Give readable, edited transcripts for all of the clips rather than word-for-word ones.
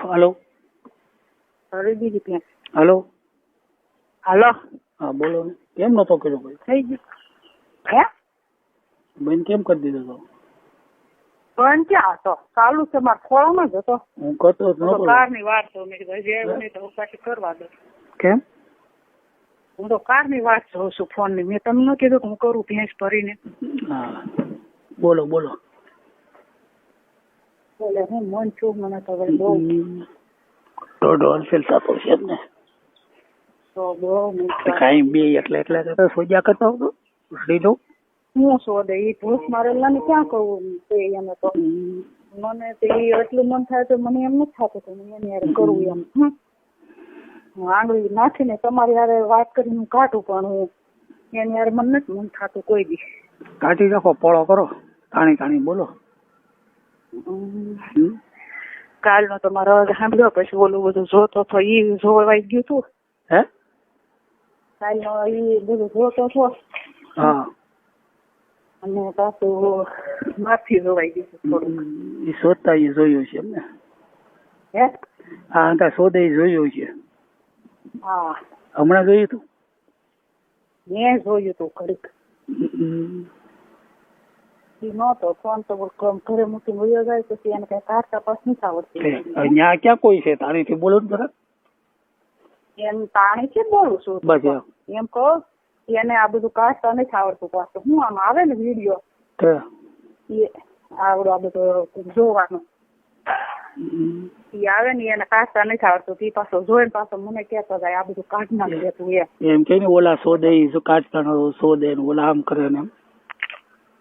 Hello કરી દીધી ત્યાં. હલો હાલો. હા બોલો ને. કેમ નતો કર્યો ભાઈ? થઈ ગયું. હે બેન કેમ કરી દીધો તો? પણ ક્યાં હતો? ચાલુ છે મારા ખોળામાં જ હતો. હું કરતો જ નતો. કારની વાત તો મેં કીધું હજી આવ્યો નહીં તો પાછી કરવા દો. કેમ? હું તો કારની વાત જોઉં છું ફોન ની. મેં તમને કીધું કે હું કરું ભેંસ ભરીને. હા બોલો બોલો. એટલે હું મન છું મને તો હવે બહુ દોઢ હોલસેલ થતો છે જ ને. તો બહુ કાંઈ બે એટલે સોજા કરતો હતો લીધો. હું શોધે એ ભૂસ મારેલા ને ક્યાં કહું એને તો મને તો એટલું મન થાય તો મને એમ નથી થતું કે મને એની યાર કરવું એમ. હું આંગળી નાખીને તમારી યારે વાત કરીને હું કાઢું પણ હું એની યાર મને નથી મન થતું કોઈ દી. કાઢી નાખો પોળો કરો તાણી બોલો. કાલનો તો મારો અવાજ સાંભળ્યો પછી ઓલું બધું જોતો તો એ જોવાઈ ગયું તું. હે કાલનો એ બધું જોતો હતો. હા અને પાછું માફી જોવાઈ ગયું થોડુંક. એ શોધતા એ જોયું છે એમને? હે હા શોધે જોયું છે. હા હમણાં જોયું તું? મેં જોયું તું ઘડીક. નતો ફોન તો ઘરે મૂકી વયો જાય પછી એને કઈ કાઢતા પાસ નથી આવડતી. અહીંયા ક્યાં કોઈ છે? તાણીથી બોલો ને જરા. એમ તાણી છે બોલું છું બસ એમ કહો એને આ બધું કાઢતા નથી આવડતું પાછું. હું આમ આવે ને વિડીયો આવડો આ બધું જોવાનું એ આવે ને એને કાઢતા નથી આવડતું. એ પાછો જોઈને પાછો મને કહેતો જાય આ બધું કાઢ નાખ દેતું એમ કે ઓલા શોધે કાઢતા શોધે ને ઓલા આમ કરે ને.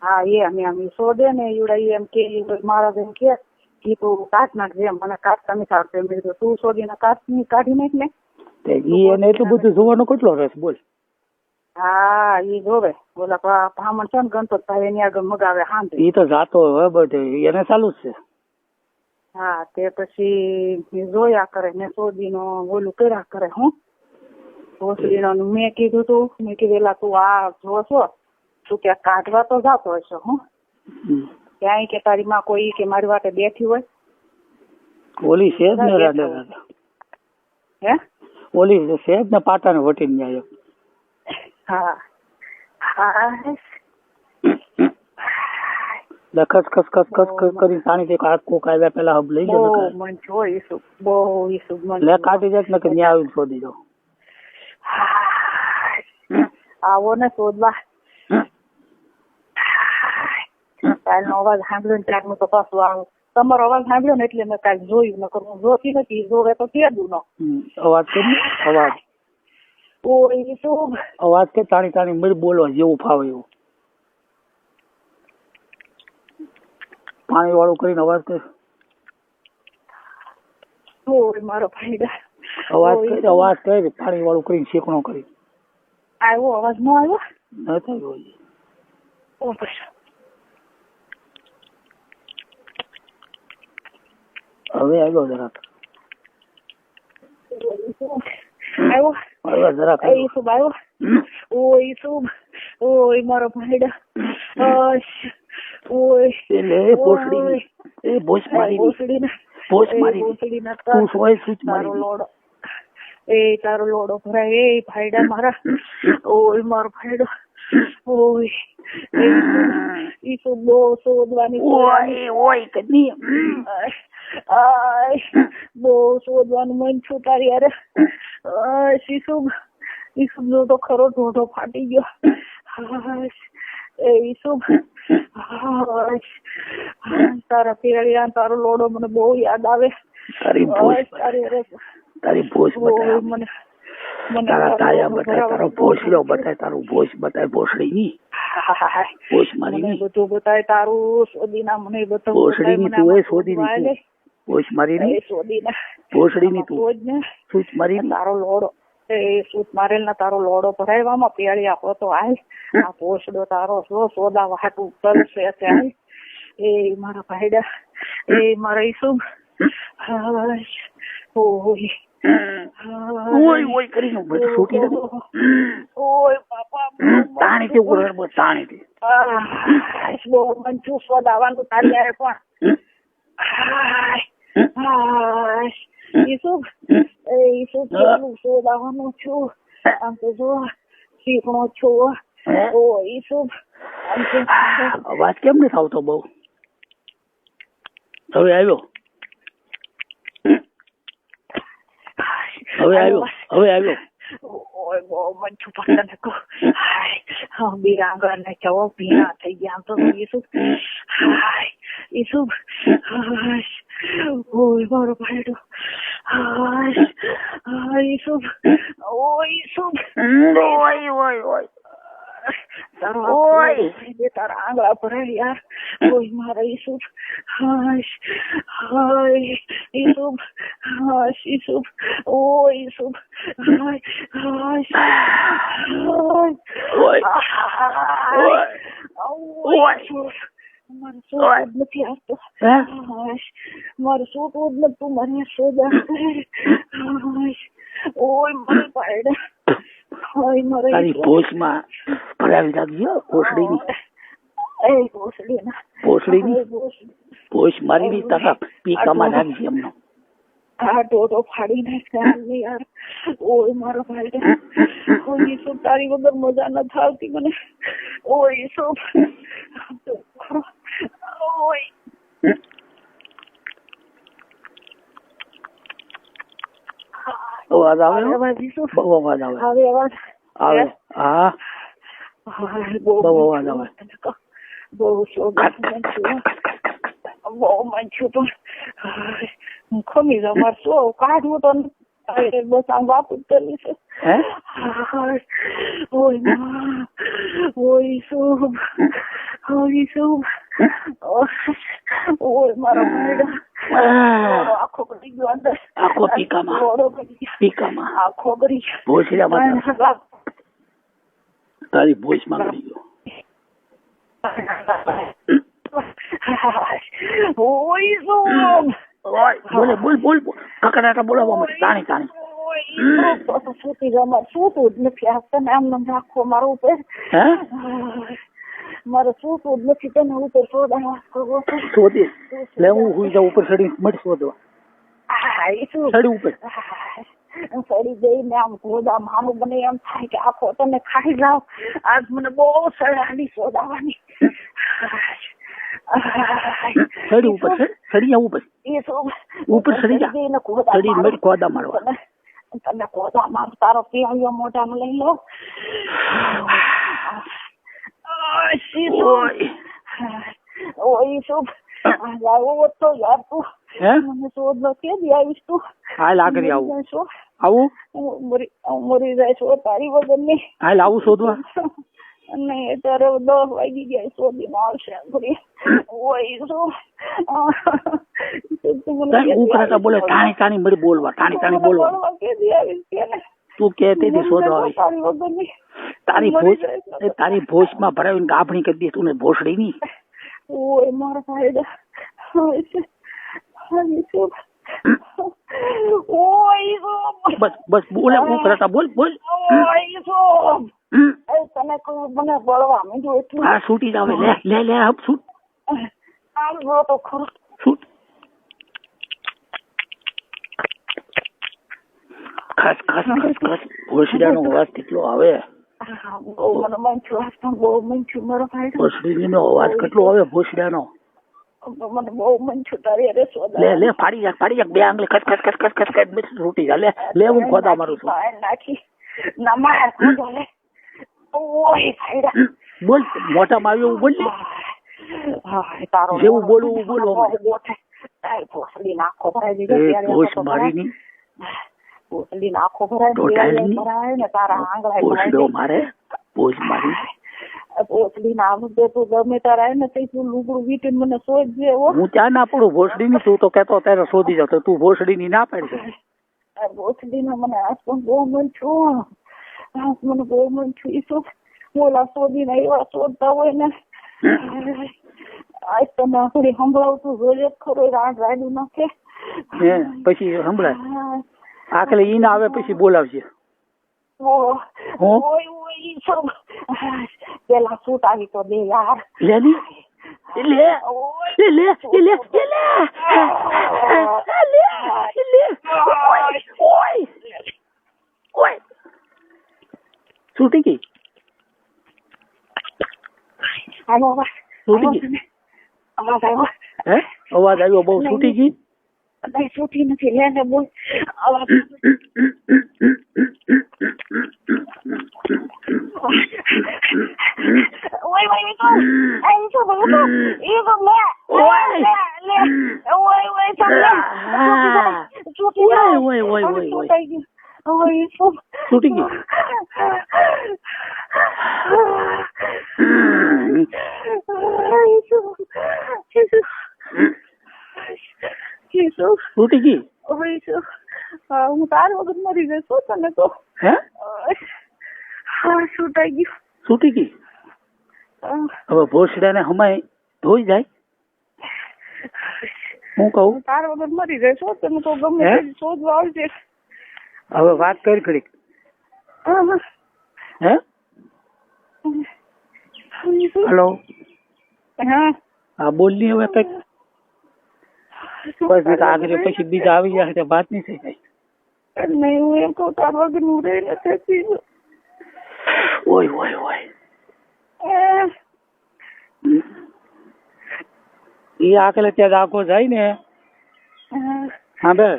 હા એમ શોધે ને એવડા એમ કે મારા બેન કે તું કાઢ નાખજે મને કાઢતા નથી આવડતું. એમ કીધું તું શોધીને કાઢી નાખ ને. એને એટલું બધું જોવાનો કેટલો રસ બોલ. હા એ જોવે બોલા બ્રાહ્મણ છે ને ગણપતભાઈ એની આગળ મગાવે હાંભે. એ તો જાતો હવે બધે એને ચાલુ જ છે. હા તે પછી જોયા કરે ને શોધીનો ઓલું કર્યા કરે. હું ભોસડીનો મેં કીધું તું મેં કીધેલા તું આ જો છો તું ક્યાં કાઢવા તો જાતો હશે. હું ક્યાંય કે તારી માં કોઈ કે મારી વાટે બેઠી હોય? ઓલી છે જ ને રાડે હે ઓલી છે જ ને પાટાને વટીને આવ્યો. હા હા ખસ કરી પાણી કોક આવ્યા પેલા હબ લઈ ગયો. મન જોઈશું બહુ લે કાઢી જાય ને કે ન્યા આવીને શોધી દો. આવો ને શોધવા. કાલનો અવાજ સાંભળ્યો ને ત્યારનું તો પાછું આવું તમારો અવાજ સાંભળ્યો ને એટલે મેં કાલ જોયું. નકર હું જોતી નથી. જોવે તો કેદું નો અવાજ કે અવાજ ઓય શું અવાજ કે તાણી મળી બોલવા જેવું ફાવે એવું. પાણી વાળું કરીને અવાજ કર. મારો ફાયદા અવાજ કરી પાણી વાળું કરીને શેકણો કરી. આવ્યો અવાજ નો આવ્યો? નથી હવે આવ્યો જરાક. આવ્યો જરાક આવ્યો. ઓય શું ઓય મારો ફાયદા ઓય તારો લોડો ભરાય એ ફાયડા મારા. ઓય મારો ફાયડો ઓય ઈ શું બહુ શોધવાની બહુ શોધવાનું મન છું તારી યારે. ઈસુબ નો તો ખરો ઢોઢો ફાટી ગયો. તારા પેરિયા તારો લોડો મને બહુ યાદ આવે. તારી ભોજ મને તારા તાયા બતાય તારો ભોસડો બતાય તારું ભોજ બતાય ભોસડી ની ભોજ મારી ની બધું બતાય તારું સોદીના મને બધું ભોસડી ની તું એ સોદી ની ભોજ મારી ની સોદીના ભોસડી ની તું સૂચ મારી તારો લોડો એ સૂચ મારેલ ના તારો લોડો ભરાયવામાં પેળિયા હોતો હાલ આ ભોસડો તારો સોદા વાટું કરશે હાલ. એ મારા ભાઈડા એ મારા ઈસુબ ઓય કરીને છૂટી દે. ઓય બાપા તાણીથી ઉપર તાણીથી બહુ મંચું સ્વાદ આવવાનું તારી પણ ઈસુબ ઈસુબ કેટલું શોધાવાનું છું આમ તો જો શીખણો છું ઓ ઈસુબ અવાજ કેમ નથી આવતો બહુ હવે આવ્યો ઓય બહુ મન છું પસંદ કો હાય બીરાંગા ને ચવો પીણા થઈ ગયા તો ઈસુબ હાય ઈસુબ હાય ઓય મારો ભાઈડો હાય હાય ઈસુબ ઓય તારા આંગળા પર યાર કોઈ મારા ઈસુબ હાય ઈસુબ ઈસુબ ઓ ઈસુબ મારું શું નથી આવતો મારું શું જ નતું મને સોદા ઓય મારા પાયડા તારી ભોજમાં ભરાવી રાખજો ભોસડીની ભોજ મારી તારા પીકામાં રાખજે એમનો આ ટોટો ફાડી નાખ્યા યાર ઓય મારો ભાઈ ઓય શું તારી વગર મજા ન થાવતી મને ઓય શું ઓય અવાજ આવે બહુ અવાજ આવે આવે હા બહુ અવાજ આવે બહુ શોખ બહુ મન છું પણ ખમી જાઉં મારે શું કાઢવું તો બસ આમ વાપસ કરવી છે ઓય શું ઓય મારો ભાઈડા આખો કરી ગયો અંદર આખો પીકામાં આખો કરી ભોસડીમાં તારી ભોજમાં કરી ગયો ઓય શું બોલ કકડાટા બોલાવવા માટે તાણી સુતી રમત સુતું જ નથી આપતા આમ નામ રાખો મારો ઉપર મારે સુતું જ નથી તને ઉપર શોધી લે હું હુઈ જાઉં ઉપર ચડી મળી શોધવા ચડી ઉપર સડી જઈને આમ ગોદા માનું બને એમ થાય કે આખો તને ખાઈ જાવ આજ મને બહુ સડાની શોધાવાની ચડી ઉપર ચડી જાવ ઉપર ચડી જા ચડી મળી ગોદા મારવા તને ગોદા માર તારો પીળીઓ મોઢામાં લઈ લો ઓય શું આવો તો યાર તું મને શોધ કે દી આવીશ તું હાલ આગળ આવું મરી જાય છો તારી વગર ની હાલ આવું શોધવા નહીં તારે 10 વાગી ગયા શોધી માં આવશે ઓય શું બોલે ટાણી મળી બોલવા ટાણી બોલવા કે દી આવીશ તું કહેતી હતી શોધવા આવી તારી વગર ની તારી ભોજમાં ભરાવીને ગાભણી કરી દે તું ને ભોસડી ની ઓય મારા ભાઈડા બસ બોલે હું કરતા બોલ તને મને બળવા માંડ્યું એટલું હા છૂટી જાવ લે હપ છૂટ આમ તો ખરું છૂટ ખાસ ભોસડીનો અવાજ કેટલો આવે મને મન છું મારો ભાઈ ભોસડીનો અવાજ કેટલો આવે ભોસડીનો મને બહુ મન છું તારી અરે સોદા લે ફાડી જા બે આંગળી ખસ છૂટી જા લે હું ખોદા મારું છું નાખી ના માર ખોદો લે ઓય ભાઈડા બોલ મોટામાં આવ્યો બોલ ને હા તારો જેવું બોલવું બોલો ભોસડી નાખો ભરાઈ દીધો ભોસ મારીની ભોસડી નાખો ભરાય ને તારા આંગળા મારે ભોસ મારી ભોસડી ના મુદ્દે તું ગમે તારા ને તું લુગડું વીટીને મને શોધજે હું ત્યાં ના પડું ભોસડી ની તું તો કેતો ત્યારે શોધી જાવ તું ભોસડી ની ના પાડજે ભોસડી ને મને આજ પણ બહુ મન છું મને બહુ મન છું ઈસુ ઓલા શોધી ને એવા શોધતા હોય ને આજ તો નાખડી સંભળાવતું જોઈએ ખરો રાડું નાખે પછી સંભળાય આખલે ઈ ના આવે પછી બોલાવશે પેલા સૂટ આવી તો દે યાર છૂટી ગઈ આવો અવાજ છૂટી ગઈ અવાજ આવ્યો હે અવાજ આવ્યો બહુ છૂટી ગઈ નહીં છૂટી નથી લે ને બોલ અવાજ ઓય ઓય તો આઈ તો બોલો એ તો લે લે ઓય ઓય સામે છૂટી ઓય ઓય ઓય ઓય ઓય છૂટી ગઈ છૂટી ગઈ હું તાર વગર મરી ગઈ શું તને તો હે છૂટાઈ ગયું છૂટી ગઈ હવે ભોસડાને હમાય ધોઈ જાય હું કહું તાર વગર મરી ગઈ શું તને તો ગમે શોધવા આવશે હવે વાત કરી ખરી હે હેલો હા બોલ ની હવે કઈક બસ આગળ પછી બીજા આવી જાય તો વાત નહીં થઈ જાય નહીં હું એમ કહું તાર વગર હું રહી નથી ઓય ઓય ઓય એ આખલે ત્યાં આખો જાય ને હા બે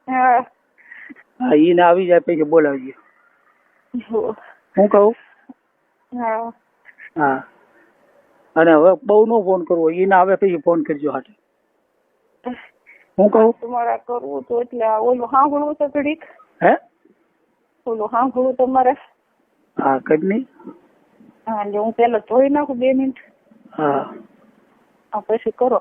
હા એને આવી જાય પછી બોલાવીએ હું કહું હા અને હવે બહુ નો ફોન કરવો એને આવે પછી ફોન કરજો હાથે હું કહું તમારે કરવું તો એટલે ઓલું સાંભળવું તો ઘડીક હે ઓલું સાંભળવું તમારે હા કઈ નહીં હા એટલે હું પેલા જોઈ નાખું 2 મિનિટ હા પછી કરો